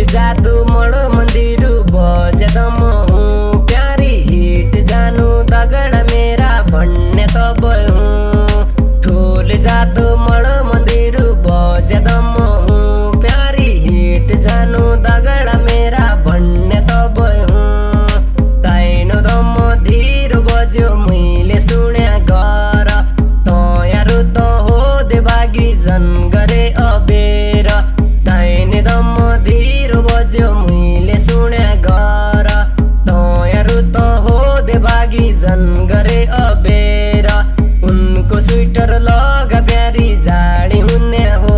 जादू मळ मंदिर बजेदम हूँ प्यारी हिट जानु दगड़ा मेरा भन्ने तब हूँ ठुल जादू मळ मंदिर बजेदम हूँ प्यारी हिट जानु दगड़ा मेरा भन्ने तब हूँ ताइनो दम धीर बज्यो मैले सुन्या गर तयारु त हो देवागी जन गरे अबेर ताइने दम धीर बज्यो मैले सुन्या गर तयारु त हो देवागी जन गरे अबेर उनको स्वेटर लगा प्यारी जाडी हुने हो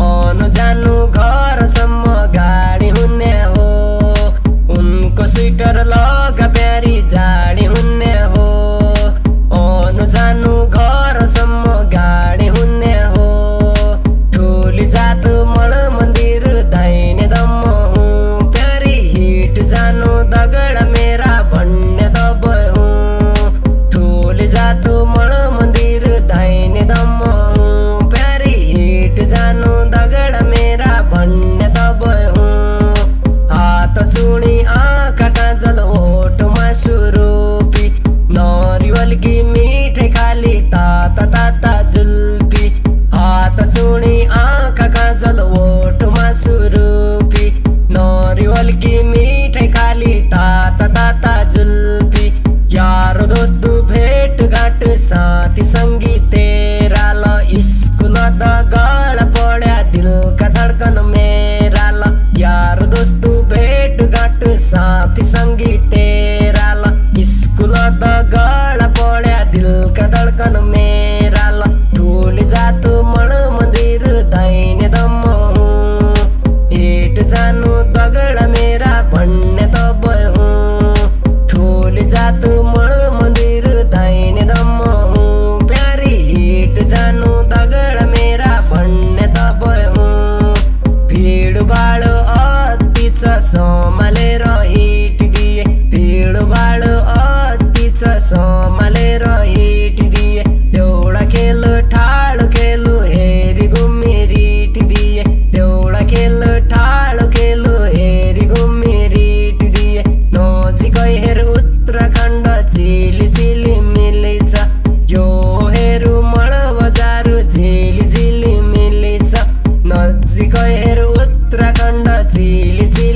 अनु जानु घरसम्म गाडी हुने हो उनको स्वेटर लगा प्यारी जाडी हुने हो अनु जानु घरसम्म गाडी हुने हो ठुली जादु मळ मंदिर दाहिने दम हूँ प्यारी हिट जानु दगड़ा मेरा भन्ने दब हूँ ठुली जादु मळ मंदिर दाहिने दम हूँ प्यारी हिट जानु दगड़ा मेरा भन्ने दब हूँ हात चुडी आँखा काजल होठमा सुरूपी नरिवल की मिठाई खाली ताता ताता जुल्पी हात चुडी आँखा काजल होठमा सुरूपी नरिवल की मिठाई खाली ताता ताता जुल्पी यारो दोस्त भेट घाट साथी संगी तेरा ल स्कूल द गड़ा पड़ा दिल का धड़कन मेरा ल यारो दोस्त भेट घाट साथी संगी तेरा ल स्कूल द गड़ा पड़ा दिल का धड़कन मेरा ल ठुली जादु मळ मंदिर दाहिने दम हूँ हिट जानु दगड़ा मेरा भन्ने तब हूँ ठुली जादु मळ मंदिर दाहिने दम हूँ प्यारी हिट जानु दगड़ा मेरा भन्ने तब हूँ भीड़ भाड़ अतिच सम्हालेर हिट दिए भीड़ भाड़ अतिच सम्हालेर हिट दिए देउडा खेल ठाडो खेलु हेरी घुमी रिट दिए देउडा खेल ठाडो खेलु हेरी घुमी रिट दिए नजिकै हेर उत्तराखण्ड चिली चिली मिलेछ यो हेरु मळ बजारु झिली झिली मिलेछ नजिकै हेर उत्तराखण्ड चिली चिली